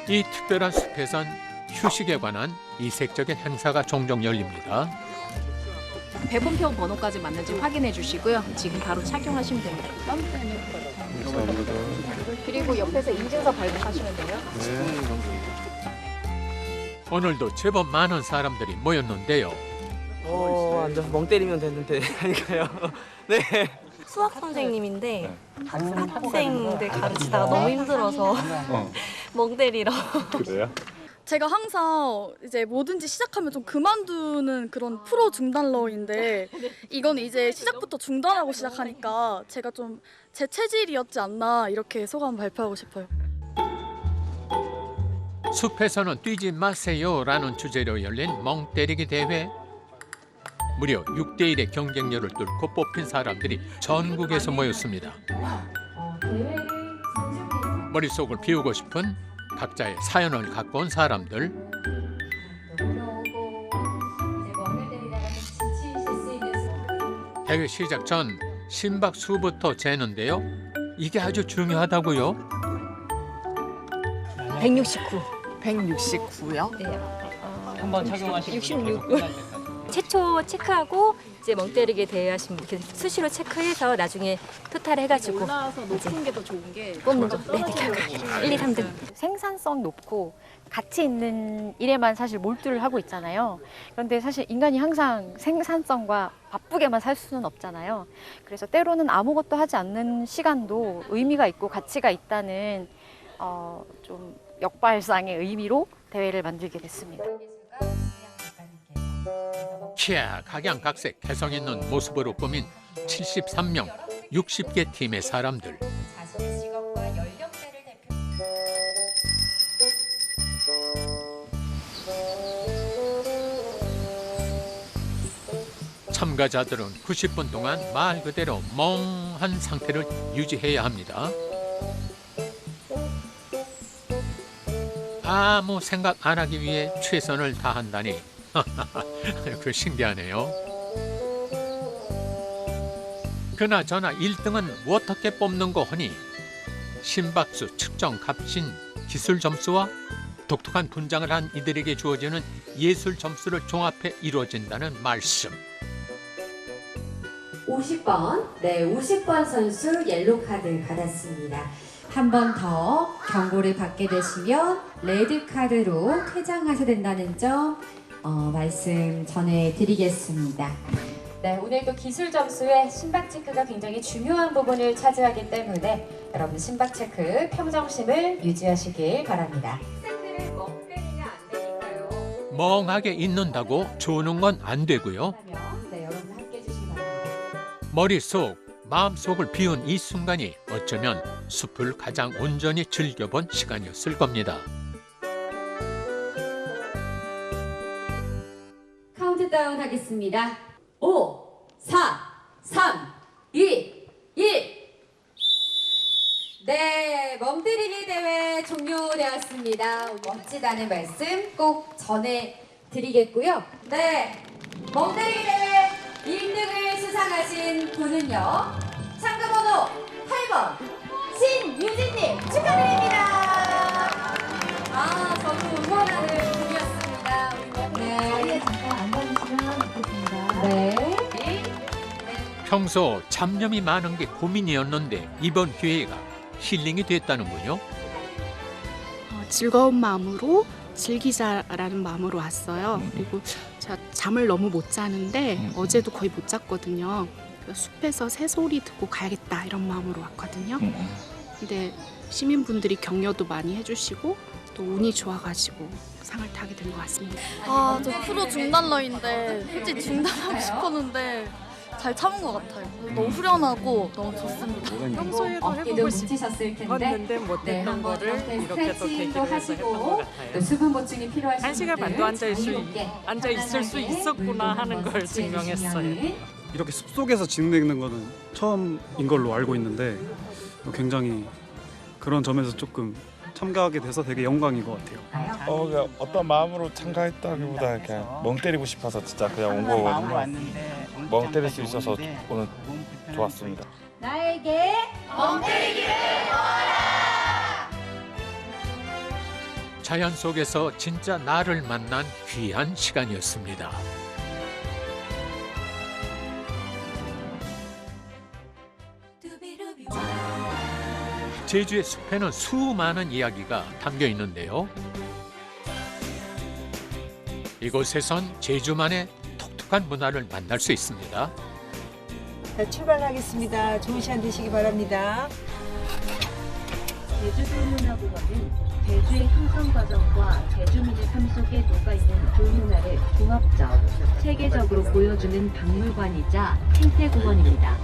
이 특별한 숲에선 휴식에 관한 이색적인 행사가 종종 열립니다. 배분표 번호까지 맞는지 확인해 주시고요. 지금 바로 착용하시면 됩니다. 감사합니다. 그리고 옆에서 인증서 발급하시면 돼요. 오늘도 제법 많은 사람들이 모였는데요. 완전 멍 때리면 되는데 아닐까요? 네. 수학 선생님인데 학생들 가르치다가 너무 힘들어서 멍 때리러. 그래요? 제가 항상 이제 뭐든지 시작하면 좀 그만두는 그런 프로 중단러인데 이건 이제 시작부터 중단하고 시작하니까 제가 좀 제 체질이었지 않나 이렇게 소감 발표하고 싶어요. 숲에서는 뛰지 마세요라는 주제로 열린 멍 때리기 대회. 무려 6대1의 경쟁률을 뚫고 뽑힌 사람들이 전국에서 모였습니다. 머릿속을 비우고 싶은 각자의 사연을 갖고 온 사람들. 대회 시작 전 심박수부터 재는데요. 이게 아주 중요하다고요. 169. 169요? 네. 한번 착용하시고 66. 최초 체크하고 이제 멍 때리기 대회하시면 이렇게 수시로 체크해서 나중에 토탈 해가지고 올라와서 높은 게 더 좋은 게 뽑는 거. 네, 네. 1, 2, 3등. 생산성 높고 가치 있는 일에만 사실 몰두를 하고 있잖아요. 그런데 사실 인간이 항상 생산성과 바쁘게만 살 수는 없잖아요. 그래서 때로는 아무것도 하지 않는 시간도 의미가 있고 가치가 있다는 좀 역발상의 의미로 대회를 만들게 됐습니다. 키야 각양각색 개성 있는 모습으로 꾸민 73명 60개 팀의 사람들. 자신의 직업과 연령대를 대표. 참가자들은 90분 동안 말 그대로 멍한 상태를 유지해야 합니다. 아무 생각 안 하기 위해 최선을 다한다니 그 신기하네요. 그나저나 1등은 어떻게 뽑는 거 하니 심박수 측정 값인 기술 점수와 독특한 분장을 한 이들에게 주어지는 예술 점수를 종합해 이루어진다는 말씀. 50번, 네, 50번 선수 옐로 카드 받았습니다. 한 번 더 경고를 받게 되시면 레드 카드로 퇴장하셔야 된다는 점 말씀 전해드리겠습니다. 네, 오늘도 기술 점수의 심박 체크가 굉장히 중요한 부분을 차지하기 때문에 여러분 심박 체크 평정심을 유지하시길 바랍니다. 학생들을 멍 때리면 안 되니까요. 멍하게 있는다고 조는 건 안 되고요. 네, 여러분 함께 해주시기 바랍니다. 머릿속, 마음속을 비운 이 순간이 어쩌면 숲을 가장 온전히 즐겨본 시간이었을 겁니다. 카운트다운 하겠습니다. 5, 4, 3, 2, 1. 네, 멍때리기 대회 종료되었습니다. 멋지다는 말씀 꼭 전해드리겠고요. 네, 멍때리기 대회 1등을 수상하신 분은요. 참가번호 8번 신유진님 축하드립니다. 저도 응원하는 분이었습니다. 네. 네. 평소 잡념이 많은 게 고민이었는데 이번 기회가 힐링이 됐다는군요. 즐거운 마음으로 즐기자라는 마음으로 왔어요. 그리고 제가 잠을 너무 못 자는데 어제도 거의 못 잤거든요. 숲에서 새소리 듣고 가야겠다 이런 마음으로 왔거든요. 근데 시민분들이 격려도 많이 해주시고 또 운이 좋아가지고 상을 타게 된 것 같습니다. 저 프로 중단러인데 솔직히 중단하고 싶었는데 잘 참은 것 같아요. 너무 후련하고 너무 좋습니다. 평소에도 어깨도 뭉치셨을 텐데 했는데 못했던 거를 이렇게 또 계기로 해서 했던 것 같아요. 또 수분 보충이 필요하신 1시간 반도 앉아 있을 수 있었구나 하는 걸 증명했어요. 이렇게 숲속에서 진행되는 거는 처음인 걸로 알고 있는데 굉장히 그런 점에서 조금 참가하게 돼서 되게 영광인 것 같아요. 그냥 어떤 마음으로 참가했다기보다 그냥 멍 때리고 싶어서 진짜 그냥 온 거거든요. 멍 때릴 수 있어서 오늘 좋았습니다. 나에게 멍 때리기를 자연 속에서 진짜 나를 만난 귀한 시간이었습니다. 제주의 숲에는 수많은 이야기가 담겨 있는데요. 이곳에선 제주만의 독특한 문화를 만날 수 있습니다. 자, 출발하겠습니다. 좋은 시간 되시기 바랍니다. 제주도 문화공원은 제주의 형성 과정과 제주민의 삶 속에 녹아있는 그 문화를 종합적, 체계적으로 보여주는 박물관이자 생태공원입니다.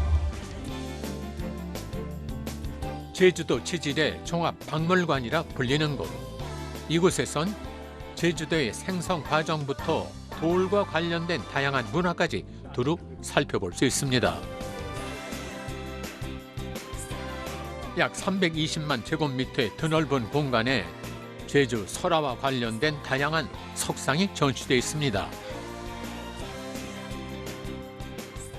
제주도 지질의 종합박물관이라 불리는 곳. 이곳에선 제주도의 생성 과정부터 돌과 관련된 다양한 문화까지 두루 살펴볼 수 있습니다. 약 320만 제곱미터의 드넓은 공간에 제주 설화와 관련된 다양한 석상이 전시되어 있습니다.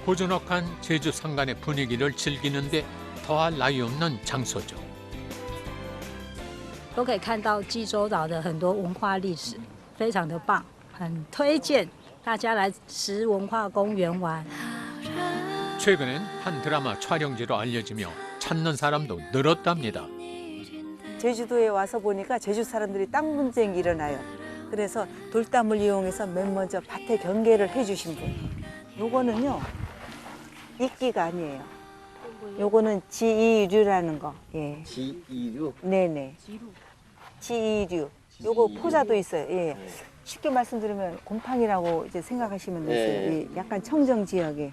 고즈넉한 제주 산간의 분위기를 즐기는데 더할 나위 없는 장소죠. 都可以看到济州岛的很多文化历史，非常的棒，很推荐大家来石文化公园玩。 최근엔 한 드라마 촬영지로 알려지며 찾는 사람도 늘었답니다. 제주도에 와서 보니까 제주 사람들이 땅 분쟁이 일어나요. 그래서 돌담을 이용해서 맨 먼저 밭에 경계를 해주신 분. 요거는요, 이끼가 아니에요. 요거는 지이류라는 거. 예. 지이류? 네네. 지이류. 요거 포자도 있어요. 예. 쉽게 말씀드리면 곰팡이라고 이제 생각하시면 되세요. 네. 예. 약간 청정 지역에.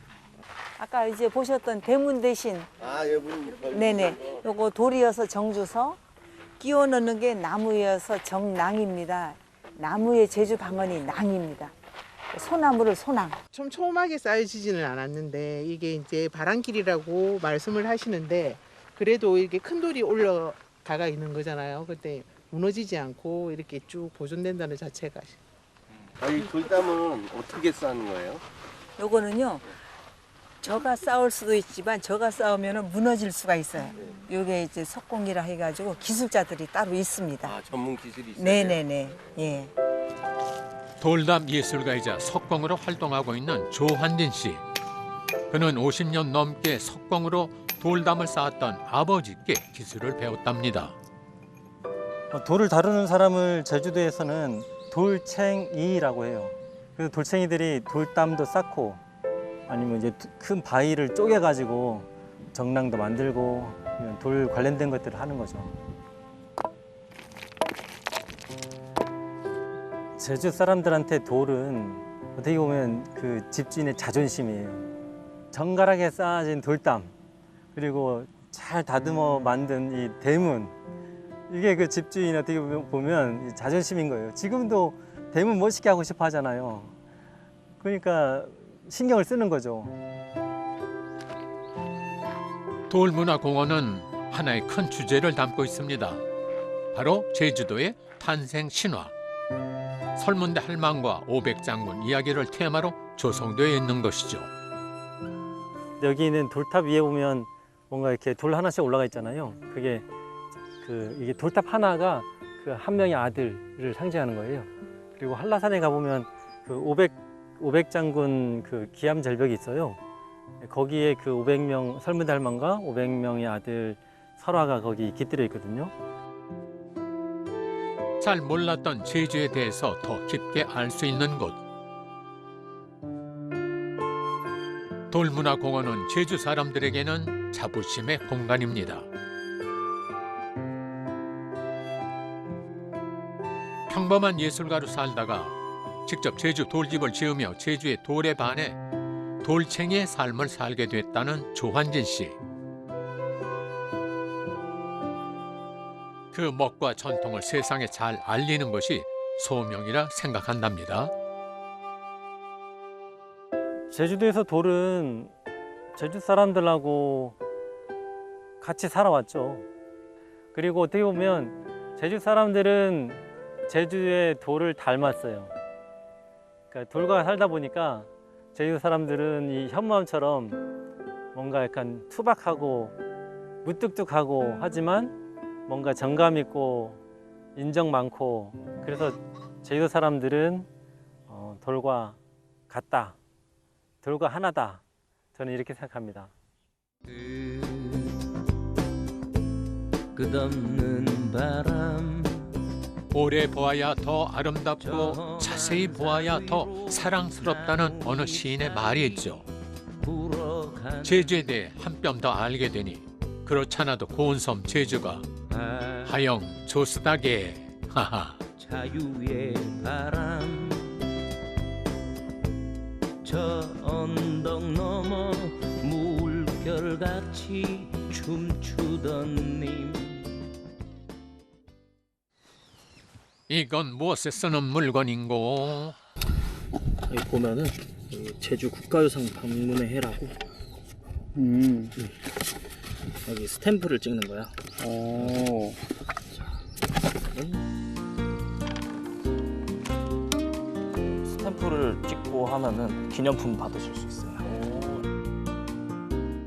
아까 이제 보셨던 대문 대신. 아, 여분. 네네. 요거 돌이어서 정주서, 끼워 넣는 게 나무여서 정낭입니다. 나무의 제주 방언이 낭입니다. 소나무를 소낭. 좀 촘하게 쌓여지지는 않았는데 이게 이제 바람길이라고 말씀을 하시는데 그래도 이렇게 큰 돌이 올라가 있는 거잖아요. 그때 무너지지 않고 이렇게 쭉 보존된다는 자체가. 이 돌담은 어떻게 쌓는 거예요? 요거는요. 저가 쌓을 수도 있지만 저가 쌓으면 무너질 수가 있어요. 요게 이제 석공이라 해가지고 기술자들이 따로 있습니다. 아, 전문 기술이 있어요? 네네네. 예. 돌담 예술가이자 석공으로 활동하고 있는 조환진 씨. 그는 50년 넘게 석공으로 돌담을 쌓았던 아버지께 기술을 배웠답니다. 돌을 다루는 사람을 제주도에서는 돌챙이라고 해요. 그래서 돌챙이들이 돌담도 쌓고 아니면 이제 큰 바위를 쪼개가지고 정랑도 만들고 돌 관련된 것들을 하는 거죠. 제주 사람들한테 돌은 어떻게 보면 그 집주인의 자존심이에요. 정갈하게 쌓아진 돌담, 그리고 잘 다듬어 만든 이 대문, 이게 그 집주인 어떻게 보면 자존심인 거예요. 지금도 대문 멋있게 하고 싶어 하잖아요. 그러니까 신경을 쓰는 거죠. 돌문화공원은 하나의 큰 주제를 담고 있습니다. 바로 제주도의 탄생 신화. 설문대 할망과 오백장군 이야기를 테마로 조성되어 있는 것이죠. 여기 있는 돌탑 위에 보면 뭔가 이렇게 돌 하나씩 올라가 있잖아요. 그게 이게 돌탑 하나가 그 한 명의 아들을 상징하는 거예요. 그리고 한라산에 가보면 그 오백장군 그 기암 절벽이 있어요. 거기에 그 500명 설문대 할망과 500명의 아들 설화가 거기 깃들여 있거든요. 잘 몰랐던 제주에 대해서 더 깊게 알 수 있는 곳. 돌문화공원은 제주 사람들에게는 자부심의 공간입니다. 평범한 예술가로 살다가 직접 제주 돌집을 지으며 제주의 돌에 반해 돌챙이의 삶을 살게 됐다는 조환진 씨. 그 멋과 전통을 세상에 잘 알리는 것이 소명이라 생각한답니다. 제주도에서 돌은 제주 사람들하고 같이 살아왔죠. 그리고 어떻게 보면 제주 사람들은 제주의 돌을 닮았어요. 그러니까 돌과 살다 보니까 제주 사람들은 이 현무암처럼 뭔가 약간 투박하고 무뚝뚝하고 하지만 뭔가 정감 있고 인정 많고 그래서 제주도 사람들은 돌과 같다, 돌과 하나다. 저는 이렇게 생각합니다. 끝없는 바람 오래 보아야 더 아름답고 자세히 보아야 더 사랑스럽다는 어느 시인의 말이 있죠. 제주에 대해 한 뼘 더 알게 되니 그렇잖아도 고운 섬 제주가 하영 조스다게 하하. 자유의 바람 저 언덕 너머 물결같이 춤추던 님 이건 무엇에 쓰는 물건인고? 여기 보면은 제주 국가유산 방문의 해라고 여기 스탬프를 찍는 거야. 스탬프를 찍고 하면은 기념품 받으실 수 있어요.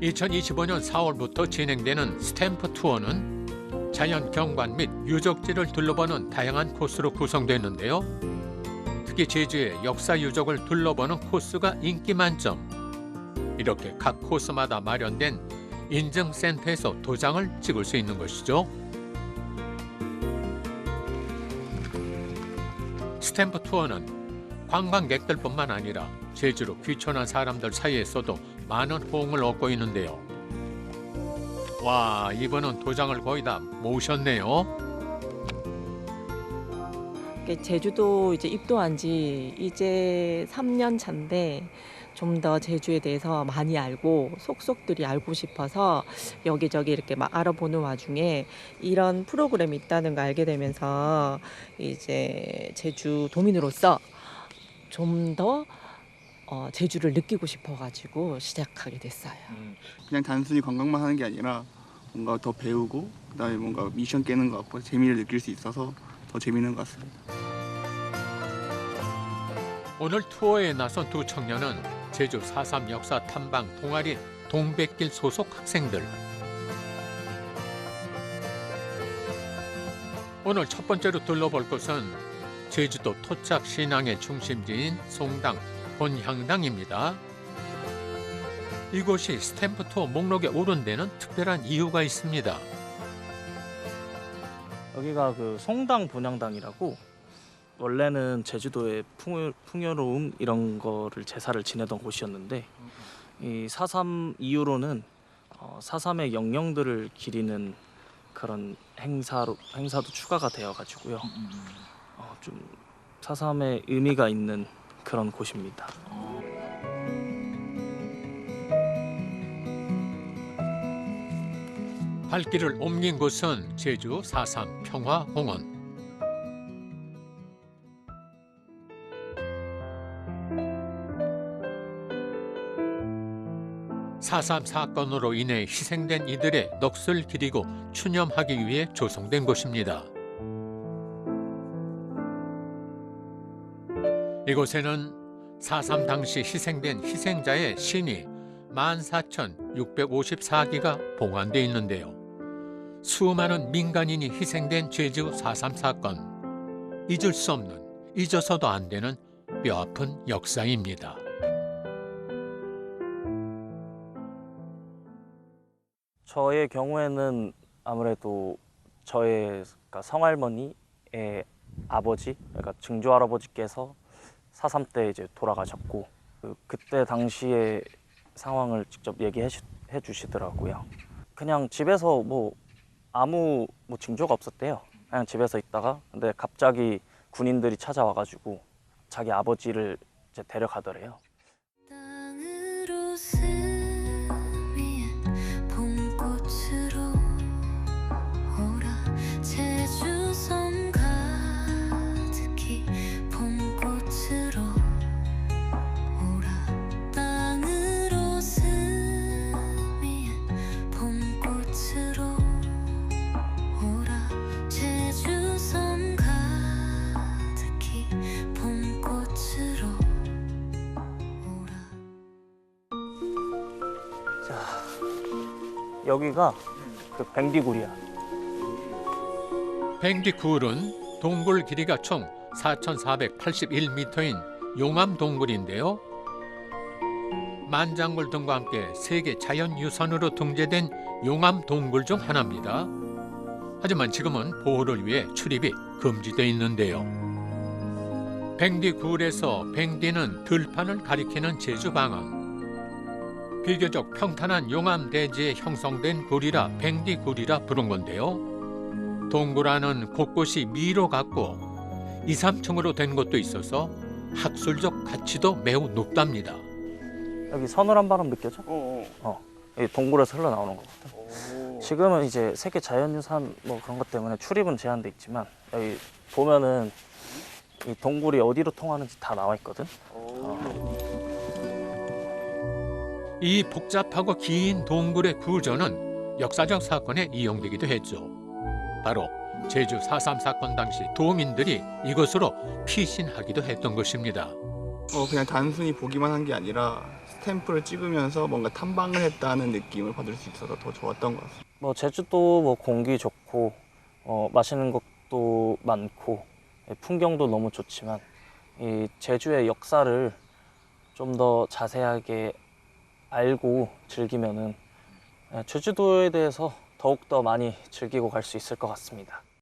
2025년 4월부터 진행되는 스탬프 투어는 자연 경관 및 유적지를 둘러보는 다양한 코스로 구성됐는데요. 특히 제주의 역사 유적을 둘러보는 코스가 인기 만점. 이렇게 각 코스마다 마련된 인증센터에서 도장을 찍을 수 있는 것이죠. 스탬프 투어는 관광객들뿐만 아니라 제주로 귀촌한 사람들 사이에서도 많은 호응을 얻고 있는데요. 와, 이번은 도장을 거의 다 모으셨네요. 제주도 이제 입도한 지 이제 3년 차인데 좀 더 제주에 대해서 많이 알고 속속들이 알고 싶어서 여기저기 이렇게 막 알아보는 와중에 이런 프로그램이 있다는 거 알게 되면서 이제 제주 도민으로서 좀 더 제주를 느끼고 싶어가지고 시작하게 됐어요. 그냥 단순히 관광만 하는 게 아니라 뭔가 더 배우고 그다음에 뭔가 미션 깨는 것 같고 재미를 느낄 수 있어서 더 재미있는 것 같습니다. 오늘 투어에 나선 두 청년은 제주 4.3 역사 탐방 동아리 동백길 소속 학생들. 오늘 첫 번째로 둘러볼 곳은 제주도 토착 신앙의 중심지인 송당 본향당입니다. 이곳이 스탬프 투어 목록에 오른 데는 특별한 이유가 있습니다. 여기가 그 송당 본향당이라고 원래는 제주도의 풍요로움 이런 거를 제사를 지내던 곳이었는데 이 4.3 이후로는 4.3의 영령들을 기리는 그런 행사도 추가가 되어가지고요. 좀 4.3의 의미가 있는 그런 곳입니다. 발길을 옮긴 곳은 제주 4.3 평화공원. 4.3 사건으로 인해 희생된 이들의 넋을 기리고 추념하기 위해 조성된 곳입니다. 이곳에는 4.3 당시 희생된 희생자의 신이 14,654기가 봉안돼 있는데요. 수많은 민간인이 희생된 제주 4.3 사건. 잊을 수 없는, 잊어서도 안 되는 뼈아픈 역사입니다. 저의 경우에는 아무래도 저의 성할머니의 아버지, 그러니까 증조 할아버지께서 4.3 때 이제 돌아가셨고 그때 당시의 상황을 직접 얘기해 주시더라고요. 그냥 집에서 아무 징조가 없었대요. 그냥 집에서 있다가 근데 갑자기 군인들이 찾아와가지고 자기 아버지를 이제 데려가더래요. 여기가 그 뱅디굴이야. 뱅디굴은 동굴 길이가 총 4,481m인 용암 동굴인데요. 만장굴 등과 함께 세계 자연유산으로 등재된 용암 동굴 중 하나입니다. 하지만 지금은 보호를 위해 출입이 금지돼 있는데요. 뱅디굴에서 뱅디는 들판을 가리키는 제주 방언. 비교적 평탄한 용암 대지에 형성된 굴이라 뱅디굴이라 부른 건데요. 동굴 안은 곳곳이 미로 같고 2, 3층으로 된 곳도 있어서 학술적 가치도 매우 높답니다. 여기 서늘한 바람 느껴져? 이 동굴에서 흘러나오는 거거든. 지금은 이제 세계 자연유산 뭐 그런 것 때문에 출입은 제한돼 있지만 여기 보면은 이 동굴이 어디로 통하는지 다 나와 있거든. 이 복잡하고 긴 동굴의 구조는 역사적 사건에 이용되기도 했죠. 바로 제주 4.3 사건 당시 도민들이 이곳으로 피신하기도 했던 것입니다. 그냥 단순히 보기만 한 게 아니라 스탬프를 찍으면서 뭔가 탐방을 했다는 느낌을 받을 수 있어서 더 좋았던 것 같습니다. 뭐 제주도 뭐 공기 좋고 맛있는 것도 많고 풍경도 너무 좋지만 이 제주의 역사를 좀 더 자세하게 알고 즐기면은 제주도에 대해서 더욱더 많이 즐기고 갈 수 있을 것 같습니다.